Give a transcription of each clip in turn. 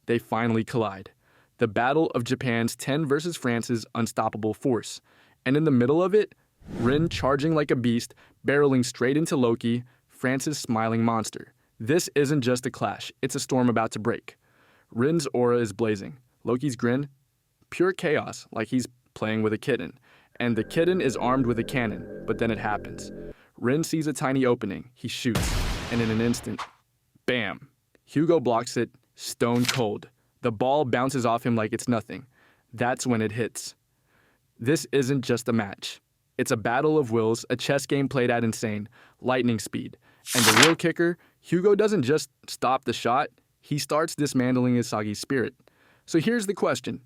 They finally collide. The battle of Japan's 10 versus France's unstoppable force. And in the middle of it, Rin charging like a beast, barreling straight into Loki, France's smiling monster. This isn't just a clash, it's a storm about to break. Rin's aura is blazing. Loki's grin, pure chaos, like he's playing with a kitten. And the kitten is armed with a cannon, but then it happens. Rin sees a tiny opening, he shoots, and in an instant, bam! Hugo blocks it, stone cold. The ball bounces off him like it's nothing. That's when it hits. This isn't just a match. It's a battle of wills, a chess game played at insane, lightning speed. And the real kicker, Hugo doesn't just stop the shot, he starts dismantling Isagi's spirit. So here's the question.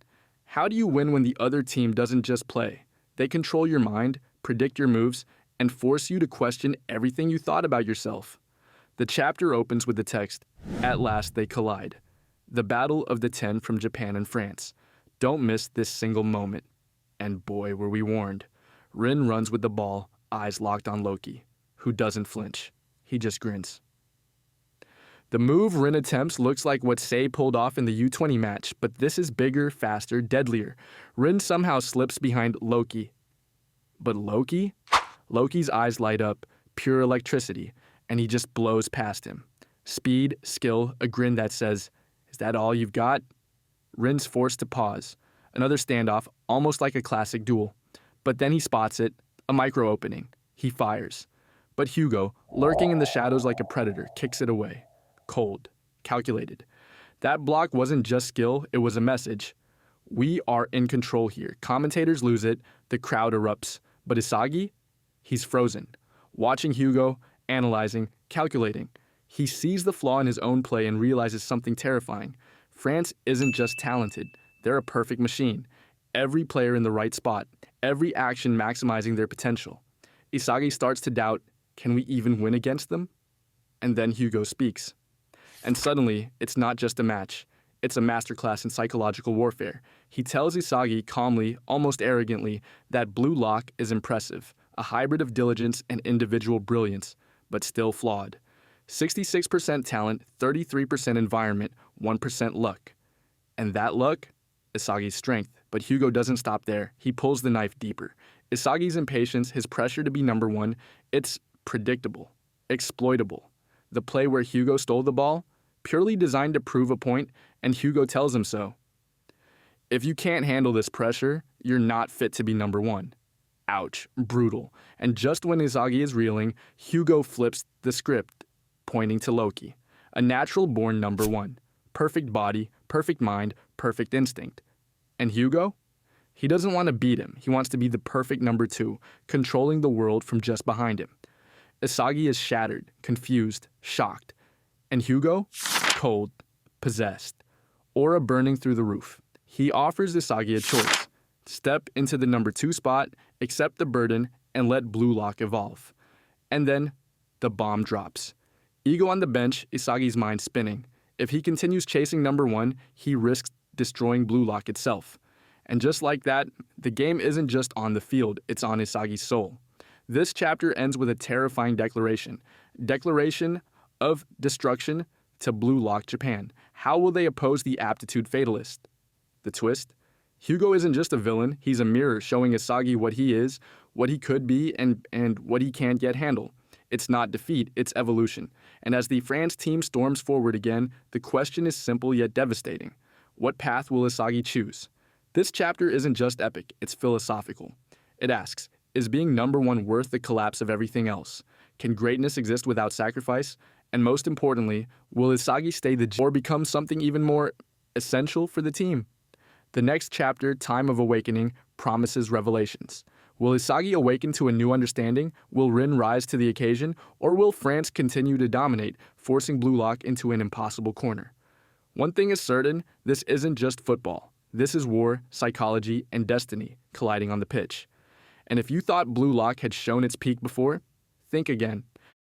How do you win when the other team doesn't just play? They control your mind, predict your moves, and force you to question everything you thought about yourself. The chapter opens with the text, "At last they collide." The battle of the 10 from Japan and France. Don't miss this single moment. And boy, were we warned. Rin runs with the ball, eyes locked on Loki, who doesn't flinch. He just grins. The move Rin attempts looks like what Sei pulled off in the U20 match, but this is bigger, faster, deadlier. Rin somehow slips behind Loki. But Loki? Loki's eyes light up, pure electricity, and he just blows past him. Speed, skill, a grin that says, "Is that all you've got?" Rin's forced to pause. Another standoff, almost like a classic duel. But then he spots it, a micro opening. He fires. But Hugo, lurking in the shadows like a predator, kicks it away. Cold, calculated. That block wasn't just skill, it was a message. We are in control here. Commentators lose it, the crowd erupts. But Isagi? He's frozen. Watching Hugo, analyzing, calculating. He sees the flaw in his own play and realizes something terrifying. France isn't just talented, they're a perfect machine. Every player in the right spot, every action maximizing their potential. Isagi starts to doubt, can we even win against them? And then Hugo speaks. And suddenly, it's not just a match. It's a masterclass in psychological warfare. He tells Isagi calmly, almost arrogantly, that Blue Lock is impressive, a hybrid of diligence and individual brilliance, but still flawed. 66% talent, 33% environment, 1% luck. And that luck? Isagi's strength. But Hugo doesn't stop there. He pulls the knife deeper. Isagi's impatience, his pressure to be number one, it's predictable, exploitable. The play where Hugo stole the ball, purely designed to prove a point, and Hugo tells him so. If you can't handle this pressure, you're not fit to be number one. Ouch, brutal. And just when Isagi is reeling, Hugo flips the script, pointing to Loki, a natural-born number one. Perfect body, perfect mind, perfect instinct. And Hugo? He doesn't want to beat him. He wants to be the perfect number two, controlling the world from just behind him. Isagi is shattered, confused, shocked. And Hugo? Cold, possessed, aura burning through the roof. He offers Isagi a choice. Step into the number two spot, accept the burden, and let Blue Lock evolve. And then, the bomb drops. Ego on the bench, Isagi's mind spinning. If he continues chasing number one, he risks destroying Blue Lock itself. And just like that, the game isn't just on the field, it's on Isagi's soul. This chapter ends with a terrifying declaration. Declaration of destruction to Blue Lock Japan. How will they oppose the aptitude fatalist? The twist? Hugo isn't just a villain, he's a mirror showing Isagi what he is, what he could be, and what he can't yet handle. It's not defeat, it's evolution. And as the France team storms forward again, the question is simple yet devastating. What path will Isagi choose? This chapter isn't just epic, it's philosophical. It asks, is being number one worth the collapse of everything else? Can greatness exist without sacrifice? And most importantly, will Isagi stay the or become something even more essential for the team? The next chapter, Time of Awakening, promises revelations. Will Isagi awaken to a new understanding? Will Rin rise to the occasion? Or will France continue to dominate, forcing Blue Lock into an impossible corner? One thing is certain, this isn't just football. This is war, psychology, and destiny colliding on the pitch. And if you thought Blue Lock had shown its peak before, think again.